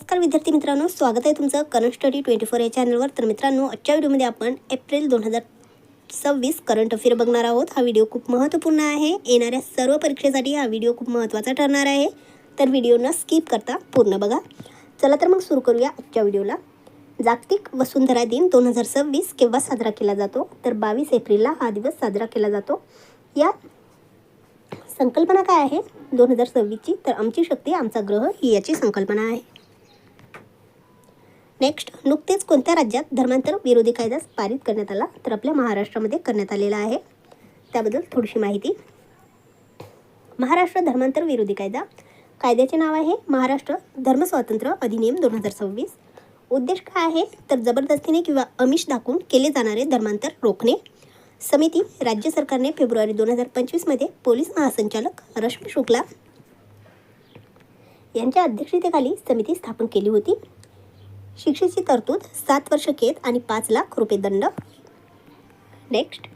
नमस्कार विद्यार्थी मित्रांनो, स्वागत आहे तुमचं करंट स्टडी 24 या चॅनलवर। तर मित्रांनो, आजच्या व्हिडिओमध्ये आपण एप्रिल 2026 करंट अफेअर बघणार आहोत। हा व्हिडिओ खूप महत्त्वपूर्ण आहे। येणाऱ्या सर्व परीक्षेसाठी हा व्हिडिओ खूप महत्त्वाचा ठरणार आहे, तर व्हिडिओ न स्किप करता पूर्ण बघा। चला तर मग सुरू करूया आजच्या व्हिडिओला। जागतिक वसुंधरा दिन 2026 केव्हा साजरा केला जातो? तर 22 एप्रिलला हा दिवस साजरा केला जातो। या संकल्पना काय आहे 2026ची? तर आमची शक्ती आमचा ग्रह ही याची संकल्पना आहे। नेक्स्ट, नुकतेच कोणत्या राज्यात धर्मांतर विरोधी कायदा पारित करण्यात आला? तर आपल्या महाराष्ट्रामध्ये करण्यात आलेला आहे। त्याबद्दल थोडीशी माहिती। महाराष्ट्र धर्मांतर विरोधी कायद्याचे नाव आहे महाराष्ट्र धर्मस्वातंत्र्य अधिनियम 2026। उद्देश काय आहे? तर जबरदस्तीने किंवा आमिष दाखवून केले जाणारे धर्मांतर रोखणे। समिती राज्य सरकारने फेब्रुवारी 2025 मध्ये पोलीस महासंचालक रश्मी शुक्ला यांच्या अध्यक्षतेखाली समिती स्थापन केली होती। शिक्षेची तरतूद 7 वर्ष कैद आणि 5 लाख रुपये दंड। नेक्स्ट,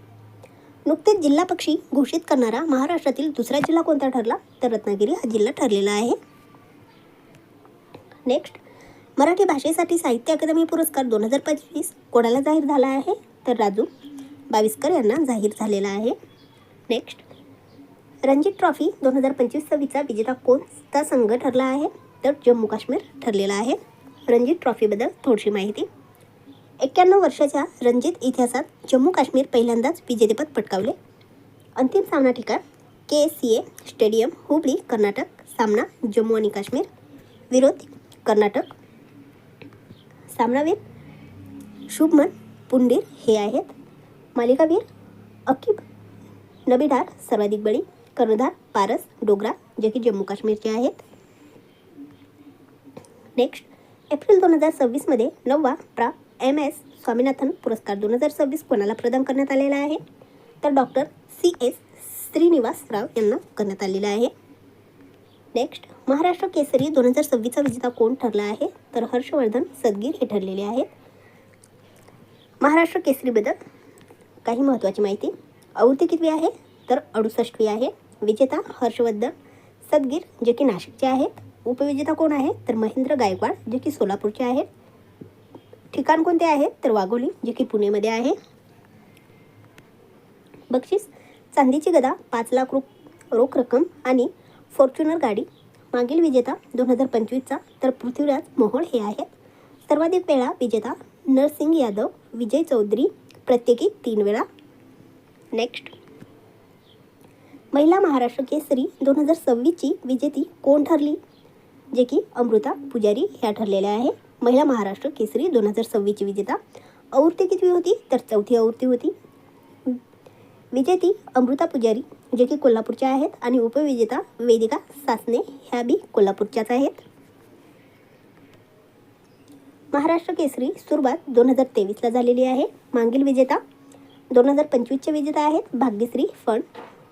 नुकतेच जिल्हा पक्षी घोषित करणारा महाराष्ट्रातील दुसरा जिल्हा कोणता ठरला? तर रत्नागिरी हा जिल्हा ठरलेला आहे। नेक्स्ट, मराठी भाषेसाठी साहित्य अकादमी पुरस्कार 2025 कोणाला जाहीर झाला आहे? तर राजू बाविस्कर यांना जाहीर झालेला आहे। नेक्स्ट, रणजी ट्रॉफी 2025-26चा विजेता कोणता संघ ठरला आहे? तर जम्मू काश्मीर ठरलेला आहे। रणजी ट्रॉफीबद्दल थोडीशी माहिती। 91 वर्षाच्या रणजीत इतिहासात जम्मू काश्मीर पहिल्यांदाच विजेतेपद पटकावले। अंतिम सामना ठिकाण KCA स्टेडियम, हुबळी, कर्नाटक। सामना जम्मू आणि काश्मीर, विरोध कर्नाटक। सामनावीर शुभमन पुंडीर हे आहेत। मालिकावीर अकिब नबीडार सर्वाधिक बळी, कर्णधार पारस डोगरा जे की जम्मू काश्मीरचे आहेत। नेक्स्ट, एप्रिल 2026 मध्ये 9वा प्रा MS स्वामीनाथन पुरस्कार 2026 कोणाला प्रदान करण्यात आलेला आहे? तर डॉक्टर CS श्रीनिवास राव यांना करण्यात आलेला आहे। नेक्स्ट, महाराष्ट्र केसरी 2026चा विजेता कोण ठरला आहे? तर हर्षवर्धन सदगीर हे ठरलेले आहेत। महाराष्ट्र केसरीबद्दल काही महत्त्वाची माहिती। आवृत्ती कितवी आहे? तर 68वी आहे। विजेता हर्षवर्धन सदगीर जे की नाशिकचे आहेत। उपविजेता कोण आहे? तर महेंद्र गायकवाड जे की सोलापूरचे आहेत। ठिकाण कोणते आहे? तर वाघोली जे की पुणेमध्ये आहे। बक्षीस चांदीची गदा 5 लाख रोख रक्कम आणि फॉर्च्युनर गाडी। मागील विजेता 2025चा तर पृथ्वीराज मोहोळ हे आहेत। सर्वाधिक वेळा विजेता नरसिंग यादव, विजय चौधरी प्रत्येकी 3 वेळा। नेक्स्ट, महिला महाराष्ट्र केसरी 2026ची विजेती कोण ठरली? जे की अमृता पुजारी ह्या ठरलेल्या आहे। महिला महाराष्ट्र केसरी 2026ची विजेता। आवृत्ती कितवी होती? तर 4थी आवृत्ती होती। विजेती अमृता पुजारी जे की कोल्हापूरच्या आहेत आणि उपविजेता वेदिका सासने ह्या बी कोल्हापूरच्याच आहेत। महाराष्ट्र केसरी सुरुवात 2023ला झालेली आहे। मागील विजेता 2025चे विजेता आहेत भाग्यश्री फंड,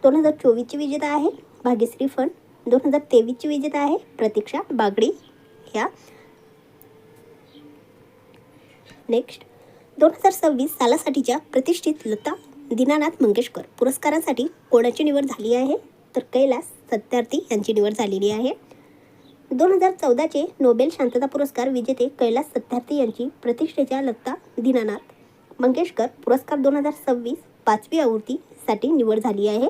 2024ची विजेता आहे भाग्यश्री फंड, 2023ची विजेता आहे प्रतीक्षा बागडी ह्या। नेक्स्ट, 2026 सालासाठीच्या प्रतिष्ठित लता दीनानाथ मंगेशकर पुरस्कारासाठी कोणाची निवड झाली आहे? तर कैलास सत्यार्थी यांची निवड झालेली आहे। 2014चे नोबेल शांतता पुरस्कार विजेते कैलास सत्यार्थी यांची प्रतिष्ठेच्या लता दीनानाथ मंगेशकर पुरस्कार 2026 5वी आवृत्तीसाठी निवड झाली आहे।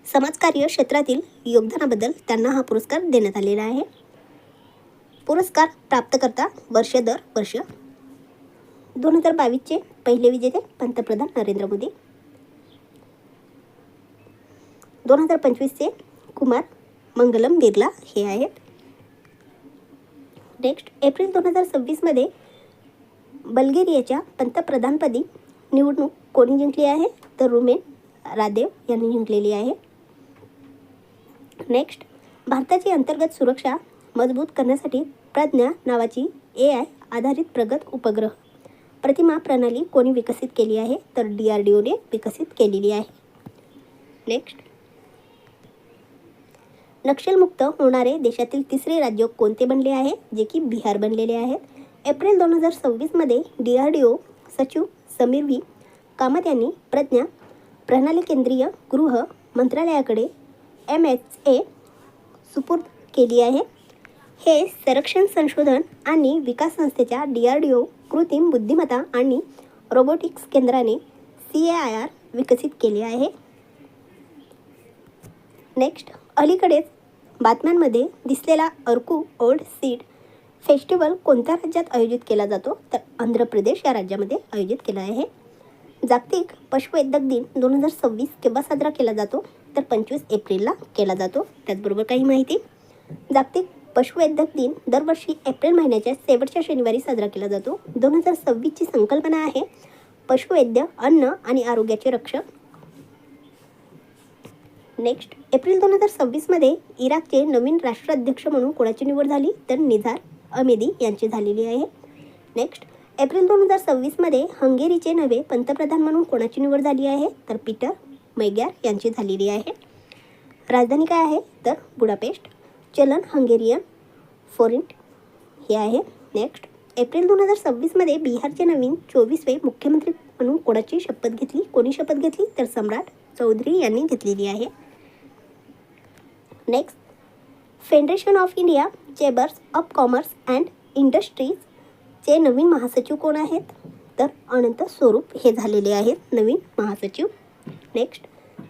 समाजकार्य क्षेत्रातील योगदानाबद्दल त्यांना हा पुरस्कार देण्यात आलेला आहे। पुरस्कार प्राप्तकर्ता वर्ष दर वर्ष। 2022चे पहिले विजेते पंतप्रधान नरेंद्र मोदी। 2025चे कुमार मंगलम बिर्ला हे आहेत। नेक्स्ट, एप्रिल 2026 मध्ये बल्गेरियाच्या पंतप्रधानपदी निवडणूक कोणी जिंकली आहे? तर रुमेन रादेव यांनी जिंकलेली आहे। नेक्स्ट, भारताची अंतर्गत सुरक्षा मजबूत करण्यासाठी प्रज्ञा नावाची AI आधारित प्रगत उपग्रह प्रतिमा प्रणाली कोणी विकसित केली आहे? तर DRDOने विकसित केलेली आहे। नेक्स्ट, नक्षलमुक्त होणारे देशातील तिसरे राज्य कोणते बनले आहे? जे की बिहार बनलेले आहेत। एप्रिल 2026 मध्ये DRDO सचिव समीर V कामत यांनी प्रज्ञा प्रणाली केंद्रीय गृह मंत्रालयाकडे MHA सुपूर्द केली आहे. हे संरक्षण संशोधन आणि विकास संस्थेच्या DRDO कृत्रिम बुद्धिमत्ता आणि रोबोटिक्स केंद्राने CAIR विकसित केले आहे. नेक्स्ट, अलीकडेच बातम्यांमध्ये दिसलेला अरकू ओल्ड सीड फेस्टिवल कोणत्या राज्यात आयोजित केला जातो? तर आंध्र प्रदेश या राज्यामध्ये आयोजित केला आहे. जागतिक पशुवैद्यक दिन 2026 केव्हा साजरा केला जातो? तर 25 एप्रिलला केला जातो. त्याचबरोबर काही माहिती, जागतिक पशुवैद्यक दिन दरवर्षी एप्रिल महिन्याच्या शेवटच्या शनिवारी साजरा केला जातो. 2026ची संकल्पना आहे पशुवैद्य, अन्न आणि आरोग्याचे रक्षक. नेक्स्ट, एप्रिल 2026मध्ये इराकचे नवीन राष्ट्राध्यक्ष म्हणून कोणाची निवड झाली? तर निझार अमेदी यांची झालेली आहे. नेक्स्ट, एप्रिल 2026मध्ये हंगेरीचे नवे पंतप्रधान म्हणून कोणाची निवड झाली आहे? तर पीटर मैग्यार यांची झालेली आहे. राजधानी काय आहे? तर बुडापेस्ट. चलन हंगेरियन फोरिंट हे आहे. नेक्स्ट, एप्रिल 2026मध्ये बिहारचे नवीन 24वे मुख्यमंत्री म्हणून कोणाची शपथ घेतली? कोणी शपथ घेतली? तर सम्राट चौधरी यांनी घेतलेली आहे. Next, federation of India chambers of commerce and इंडस्ट्रीजचे नवीन महासचिव कोण आहेत? तर अनंत स्वरूप हे झालेले आहेत नवीन महासचिव. नेक्स्ट,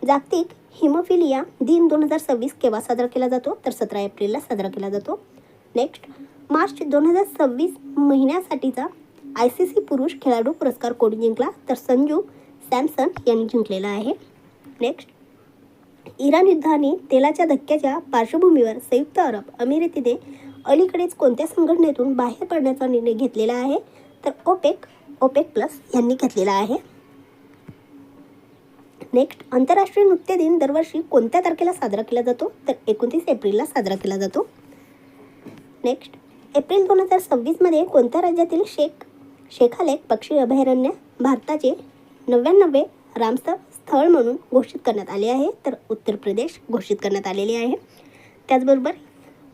जागतिक हिमोफिलिया दिन 2026 केव्हा साजरा केला जातो? तर 17 एप्रिलला साजरा केला जातो. नेक्स्ट, मार्च 2026 महिन्यासाठीचा ICC पुरुष खेळाडू पुरस्कार कोणी जिंकला? तर संजू सॅमसन यांनी जिंकलेला आहे. नेक्स्ट, इराण युद्ध आणि तेलाच्या धक्क्याच्या पार्श्वभूमीवर संयुक्त अरब अमिरातीने अलीकडेच कोणत्या संघटनेतून बाहेर पडण्याचा निर्णय घेतलेला आहे? तर ओपेक प्लस यांनी घेतलेला आहे. नेक्स्ट, आंतरराष्ट्रीय नृत्य दिन दरवर्षी कोणत्या तारखेला साजरा केला जातो? तर 29 एप्रिलला साजरा केला जातो. नेक्स्ट, एप्रिल 2026मध्ये कोणत्या राज्यातील शेखालेक पक्षी अभयारण्य भारताचे 99वे रामसर स्थळ म्हणून घोषित करण्यात आले आहे? तर उत्तर प्रदेश घोषित करण्यात आलेले आहे. त्याचबरोबर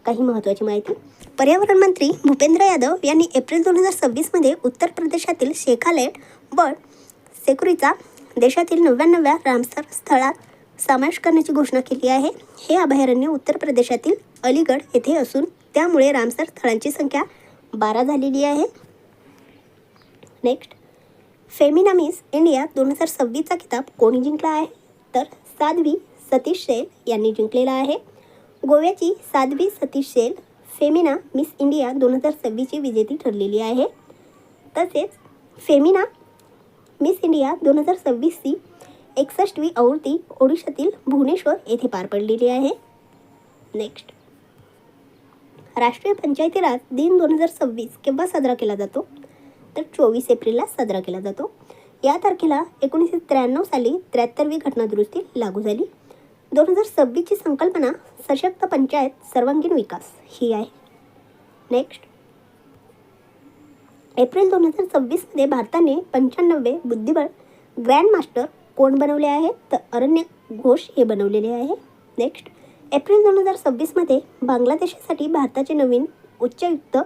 काही महत्त्वाची माहिती, पर्यावरण मंत्री भूपेंद्र यादव यांनी एप्रिल 2026मध्ये उत्तर प्रदेशातील शेखालेट बर्ड सेक्युरीचा देशातील 99व्या रामसर स्थळात समावेश करण्याची घोषणा केली आहे. हे अभयारण्य उत्तर प्रदेशातील अलीगड येथे असून त्यामुळे रामसर स्थळांची संख्या 12 झालेली आहे. नेक्स्ट, फेमिना मिस इंडिया 2026चा किताब कोणी जिंकला आहे? तर साध्वी सतीश शैल यांनी जिंकलेला आहे. गोव्याची साध्वी सतीश शैल फेमिना मिस इंडिया 2026ची विजेती ठरलेली आहे. तसेच फेमिना मिस इंडिया 2026ची 61वी आवृत्ती ओडिशातील भुवनेश्वर येथे पार पडलेली आहे. नेक्स्ट, राष्ट्रीय पंचायती राज दिन 2026 केव्हा साजरा केला जातो? तर 24 एप्रिलला साजरा केला जातो. या तारखेला 1993 साली 73वी घटनादुरुस्ती लागू झाली. 2026ची संकल्पना सशक्त पंचायत सर्वांगीण विकास ही आहे. नेक्स्ट, एप्रिल 2026मध्ये भारताने 95वे बुद्धिबळ ग्रँडमास्टर कोण बनवले आहेत? तर अरण्य घोष हे बनवलेले आहे. नेक्स्ट, एप्रिल 2026मध्ये बांगलादेशासाठी भारताचे नवीन उच्चायुक्त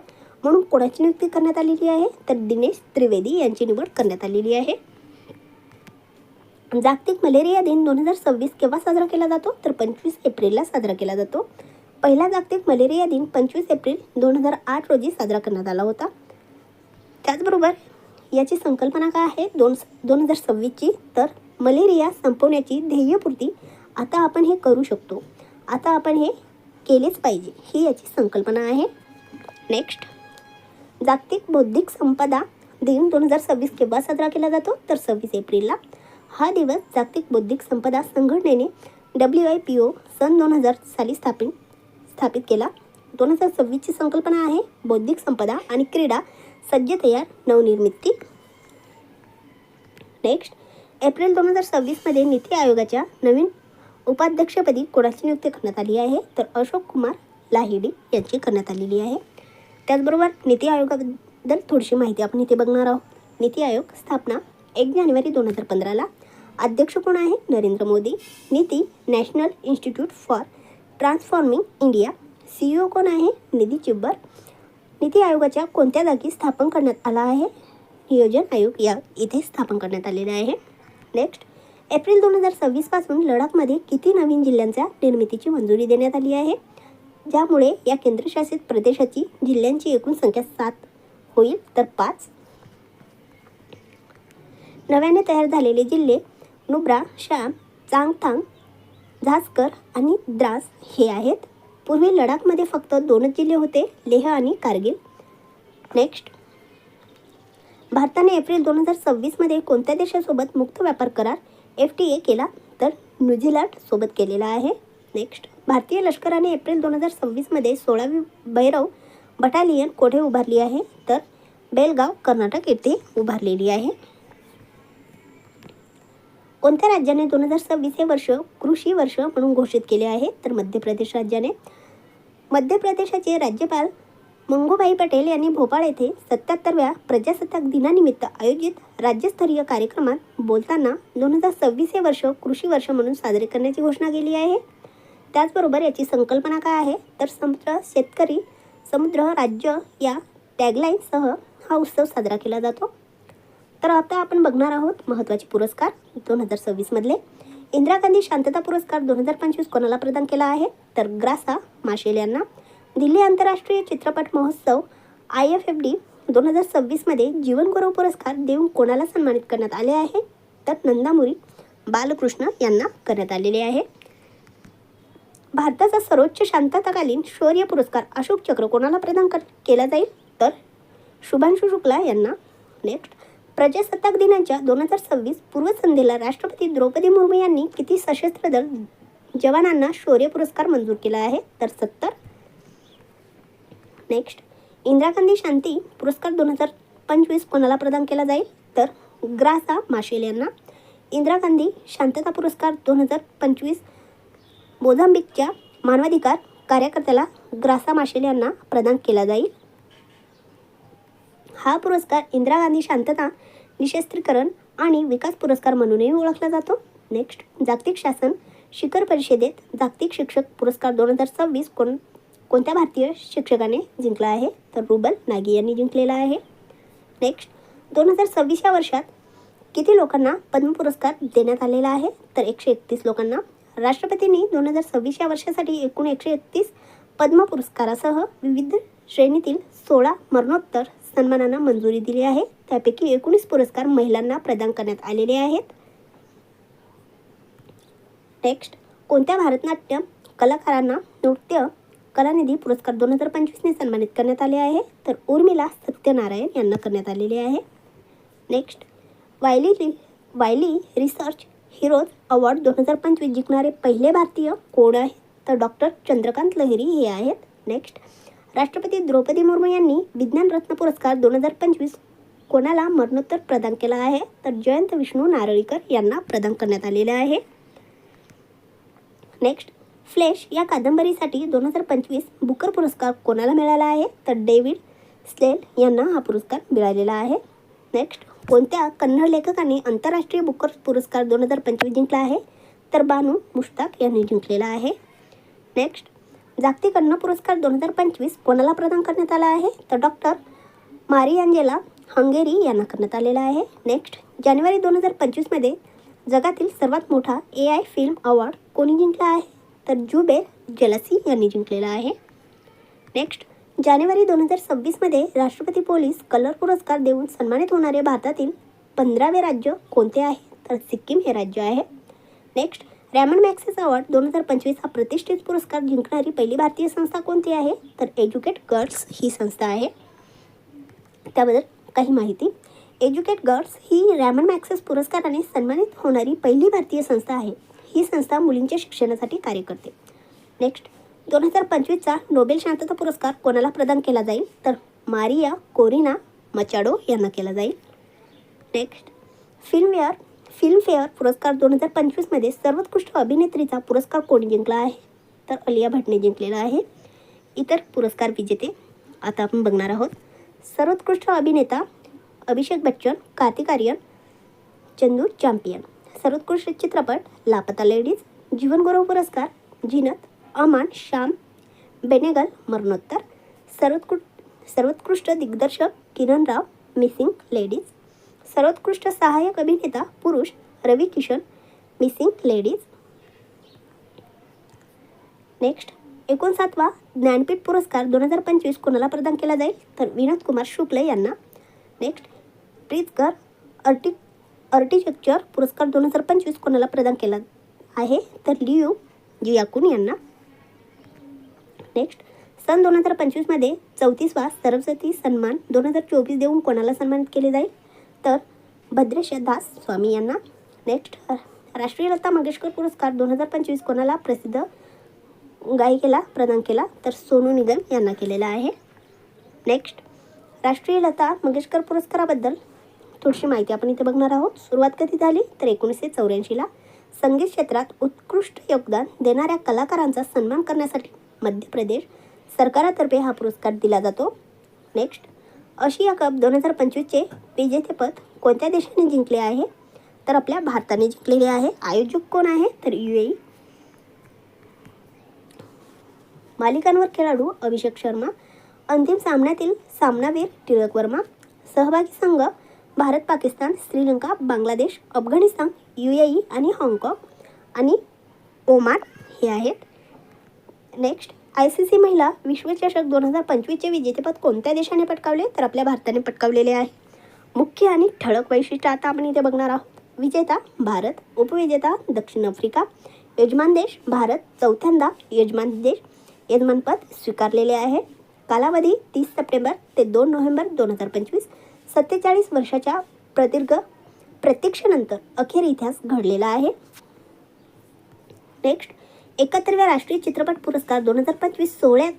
म्हणून कोणाची नियुक्ती करण्यात आलेली आहे? तर दिनेश त्रिवेदी यांची निवड करण्यात आलेली आहे. जागतिक मलेरिया दिन 2026 केव्हा साजरा केला जातो? तर 25 एप्रिलला साजरा केला जातो. पहिला जागतिक मलेरिया दिन 25 एप्रिल 2008 रोजी साजरा करण्यात आला होता. त्याचबरोबर याची संकल्पना काय आहे 2026ची? तर मलेरिया संपवण्याची ध्येयपूर्ती आता आपण हे करू शकतो, आता आपण हे केलेच पाहिजे, ही याची संकल्पना आहे. नेक्स्ट, जागतिक बौद्धिक संपदा दिन 2026 केव्हा साजरा केला जातो? तर 26 एप्रिलला. हा दिवस जागतिक बौद्धिक संपदा संघटनेने WIPO सन 2000 साली स्थापित केला. 2026ची संकल्पना आहे बौद्धिक संपदा आणि क्रीडा सज्ज तयार नवनिर्मिती. नेक्स्ट, एप्रिल 2026मध्ये नीती आयोगाच्या नवीन उपाध्यक्षपदी कोणाची नियुक्ती करण्यात आली आहे? तर अशोक कुमार लाहिडी यांची करण्यात आलेली आहे. त्याचबरोबर नीती आयोगाबद्दल थोडीशी माहिती आपण इथे बघणार आहोत. नीती आयोग स्थापना 1 जानेवारी 2015ला. अध्यक्ष कोण आहे? Narendra Modi. NITI national institute for transforming India. CEO कोण आहे? निधी चिब्बर. नीती आयोगाच्या कोणत्या जागी स्थापन करण्यात आला आहे? नियोजन आयोग या इथे स्थापन करण्यात आलेले आहे. नेक्स्ट, एप्रिल 2026 पासून लडाखमध्ये किती नवीन जिल्ह्यांच्या निर्मितीची मंजुरी देण्यात आली आहे? ज्यामुळे या केंद्रशासित प्रदेशाची जिल्ह्यांची एकूण संख्या 7 होईल तर 5. नव्याने तयार झालेले जिल्हे नुब्रा, शाम, चांगथांग, झास्कर आणि द्रास हे आहेत. पूर्वी लडाखमध्ये फक्त 2च जिल्हे होते, लेह आणि कारगिल. नेक्स्ट, भारताने एप्रिल 2026मध्ये कोणत्या देशासोबत मुक्त व्यापार करार FTA केला? तर न्यूझीलंड सोबत केलेला आहे. नेक्स्ट, भारतीय लष्कराने एप्रिल 2026मध्ये 16वी भैरव बटालियन कोठे उभारली आहे? तर बेलगाव, कर्नाटक येथे उभारलेली आहे. कोणत्या राज्याने 2026 हे वर्ष कृषी वर्ष म्हणून घोषित केले आहे? तर मध्य प्रदेश राज्याने. मध्य प्रदेशाचे राज्यपाल मंगूभाई पटेल यांनी भोपाळ येथे 77व्या प्रजासत्ताक दिनानिमित्त आयोजित राज्यस्तरीय कार्यक्रमात बोलताना 2026 हे वर्ष कृषी वर्ष म्हणून साजरे करण्याची घोषणा केली आहे. त्याचबरोबर याची संकल्पना काय आहे? तर समुद्र, शेतकरी, समुद्र, राज्य या टॅगलाईनसह हा उत्सव साजरा केला जातो. तर आता आपण बघणार आहोत महत्त्वाचे पुरस्कार 2026 इंदिरा गांधी शांतता पुरस्कार 2025 कोणाला प्रदान केला आहे? तर ग्रासा माशेल यांना. दिल्ली आंतरराष्ट्रीय चित्रपट महोत्सव IFFD 2026 जीवनगौरव पुरस्कार देऊन कोणाला सन्मानित करण्यात आले आहे? तर नंदामुरी बालकृष्ण यांना करण्यात आलेले आहे. भारताचा सर्वोच्च शांतताकालीन शौर्य पुरस्कार अशोक चक्र कोणाला प्रदान केला जाईल? तर शुभांशु शुक्ला यांना. नेक्स्ट, प्रजासत्ताक दिनाच्या 2026 पूर्वसंध्येला राष्ट्रपती द्रौपदी मुर्मू यांनी किती सशस्त्र दल जवानांना शौर्य पुरस्कार मंजूर केला आहे? तर 70. नेक्स्ट, इंदिरा गांधी शांती पुरस्कार 2025 कोणाला प्रदान केला जाईल? तर ग्रासा माशेल यांना. इंदिरा गांधी शांतता पुरस्कार 2025 मोझांबिकच्या मानवाधिकार कार्यकर्त्याला ग्रासा माशेल यांना प्रदान केला जाईल. हा पुरस्कार इंदिरा गांधी शांतता, निशस्त्रीकरण आणि विकास पुरस्कार म्हणूनही ओळखला जातो. नेक्स्ट, जागतिक शासन शिखर परिषदेत जागतिक शिक्षक पुरस्कार 2026 कोणत्या भारतीय शिक्षकाने जिंकला आहे? तर रुबल नागी यांनी जिंकलेला आहे. नेक्स्ट, 2026 या वर्षात किती लोकांना पद्म पुरस्कार देण्यात आलेला आहे? तर 131 लोकांना. राष्ट्रपतींनी 2026 या वर्षासाठी एकूण 131 पद्म पुरस्कारासह विविध श्रेणीतील 16 मरणोत्तर सन्मानांना मंजुरी दिली आहे. त्यापैकी 19 पुरस्कार महिलांना प्रदान करण्यात आलेले आहेत. नेक्स्ट, कोणत्या भारतनाट्यम कलाकारांना नृत्य कलानिधी पुरस्कार 2025 सन्मानित करण्यात आले आहे? तर उर्मिला सत्यनारायण यांना करण्यात आलेले आहे. नेक्स्ट, वायली रिसर्च हिरोज अवॉर्ड 2025 जिंकणारे पहिले भारतीय कोण आहे? तर डॉक्टर चंद्रकांत लहिरी हे आहेत. नेक्स्ट, राष्ट्रपती द्रौपदी मुर्मू यांनी विज्ञान रत्न पुरस्कार 2025 कोणाला मरणोत्तर प्रदान केला आहे? तर जयंत विष्णू नारळीकर यांना प्रदान करण्यात आलेले आहे. नेक्स्ट, फ्लेश या कादंबरीसाठी 2025 बुकर पुरस्कार कोणाला मिळाला आहे? तर डेव्हिड स्लेल यांना हा पुरस्कार मिळालेला आहे. नेक्स्ट, कोणत्या कन्नड लेखकाने आंतरराष्ट्रीय बुकर पुरस्कार 2025 जिंकला आहे? तर बानू मुश्ताक यांनी जिंकलेला आहे. नेक्स्ट, जागतिक अन्न पुरस्कार 2025 कोणाला प्रदान करण्यात आला आहे? तर डॉक्टर मारियांजेला हंगेरी यांना करण्यात आलेला आहे. नेक्स्ट, जानेवारी 2025 जगातील सर्वात मोठा AI फिल्म अवॉर्ड कोणी जिंकला आहे? तर जुबेर जलासी यांनी जिंकलेला आहे. नेक्स्ट, जानेवारी 2026 राष्ट्रपती पोलीस कलर पुरस्कार देऊन सन्मानित होणारे भारतातील 15वे राज्य कोणते आहे? तर सिक्कीम हे राज्य आहे. नेक्स्ट, रॅमन मॅग्सेसे अवॉर्ड 2025 हा प्रतिष्ठित पुरस्कार जिंकणारी पहिली भारतीय संस्था कोणती आहे? तर एज्युकेट गर्ल्स ही संस्था आहे. त्याबद्दल काही माहिती. एज्युकेट गर्ल्स ही रॅमन मॅग्सेसे पुरस्काराने सन्मानित होणारी पहिली भारतीय संस्था आहे. ही संस्था मुलींच्या शिक्षणासाठी कार्य करते. नेक्स्ट, 2025चा नोबेल शांतता पुरस्कार कोणाला प्रदान केला जाईल? तर मारिया कोरिना मचाडो यांना केला जाईल. नेक्स्ट, फिल्मफेअर पुरस्कार 2025 सर्वोत्कृष्ट अभिनेत्रीचा पुरस्कार कोणी जिंकला आहे? तर आलिया भट्टने जिंकलेला आहे. इतर पुरस्कार विजेते आता आपण बघणार आहोत. सर्वोत्कृष्ट अभिनेता अभिषेक बच्चन, कार्तिक आर्यन, चंदू चॅम्पियन. सर्वोत्कृष्ट चित्रपट लापता लेडीज. जीवनगौरव पुरस्कार जीनत अमान शाम बेनेगल मरणोत्तर. सर्वोत्कृष्ट दिग्दर्शक किरण राव मिसिंग लेडीज. सर्वोत्कृष्ट सहाय्यक अभिनेता पुरुष Ravi Kishan missing ladies. Next, 59वा ज्ञानपीठ पुरस्कार 2025 कोणाला प्रदान केला जाईल? तर विनोद कुमार शुक्ल यांना. नेक्स्ट, प्रित्झकर आर्किटेक्चर पुरस्कार 2025 कोणाला प्रदान केला आहे? तर लियू जियाकुन यांना. नेक्स्ट, सन 2025मध्ये 34वा सरस्वती सन्मान 2024 देऊन कोणाला सन्मानित केले जाईल? तर भद्रेश दास स्वामी यांना. नेक्स्ट, राष्ट्रीय लता मंगेशकर पुरस्कार 2025 कोणाला प्रसिद्ध गायिकेला प्रदान केला? तर सोनू निगम यांना केलेला आहे. नेक्स्ट, राष्ट्रीय लता मंगेशकर पुरस्काराबद्दल थोडीशी माहिती आपण इथे बघणार आहोत. सुरुवात कधी झाली? तर 1984ला. संगीत क्षेत्रात उत्कृष्ट योगदान देणाऱ्या कलाकारांचा सन्मान करण्यासाठी मध्य प्रदेश सरकारातर्फे हा पुरस्कार दिला जातो. नेक्स्ट, आशिया कप 2025चे विजेतेपद कोणत्या देशाने जिंकले आहे? तर आपल्या भारताने जिंकलेले आहे. आयोजक कोण आहे? तर UAE. मालिकांवर खेळाडू अभिषेक शर्मा. अंतिम सामन्यातील सामनावीर टिळक वर्मा. सहभागी संघ भारत, पाकिस्तान, श्रीलंका, बांगलादेश, अफगाणिस्तान, UAE आणि हाँगकाँग आणि ओमान हे आहेत. नेक्स्ट, ICC महिला विश्वचषक 2025चे विजेतेपद कोणत्या देशाने पटकावले? तर आपल्या भारताने पटकावलेले आहे. मुख्य आणि ठळक वैशिष्ट्य आता आपण इथे बघणार आहोत. विजेता भारत, उपविजेता दक्षिण आफ्रिका, यजमान देश भारत, चौथ्यांदा यजमानपद स्वीकारलेले आहे. कालावधी 30 सप्टेंबर ते 2 नोव्हेंबर 2025. 47 वर्षाच्या प्रदीर्घ प्रतीक्षेनंतर अखेर इतिहास घडलेला आहे. नेक्स्ट, 71व्या राष्ट्रीय चित्रपट पुरस्कार 2025 सोहळ्यात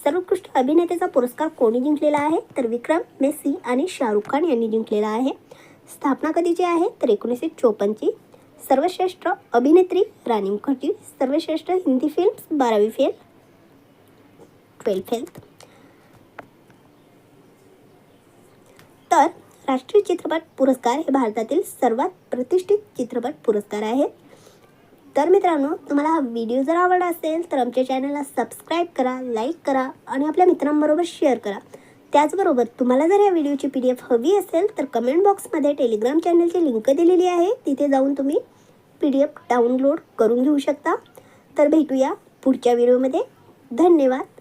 सर्वोत्कृष्ट अभिनेत्याचा पुरस्कार कोणी जिंकलेला आहे? तर विक्रम मेसी आणि शाहरुख खान यांनी जिंकलेला आहे. स्थापना कधीची आहे? तर 1954ची. सर्वश्रेष्ठ अभिनेत्री राणी मुखर्जी. सर्वश्रेष्ठ हिंदी फिल्म 12वी फेल 12 फेल. तर राष्ट्रीय चित्रपट पुरस्कार हे भारतातील सर्वात प्रतिष्ठित चित्रपट पुरस्कार आहेत. तर मित्रांनो, तुम्हाला हा व्हिडिओ जर आवडला असेल तर आमच्या चॅनलला सबस्क्राईब करा, लाईक करा आणि आपल्या मित्रांबरोबर शेअर करा. त्याचबरोबर तुम्हाला जर या व्हिडिओची PDF हवी असेल तर कमेंट बॉक्समध्ये टेलिग्राम चॅनलची लिंक दिलेली आहे. तिथे जाऊन तुम्ही PDF डाउनलोड करून घेऊ शकता. तर भेटूया पुढच्या व्हिडिओमध्ये. धन्यवाद.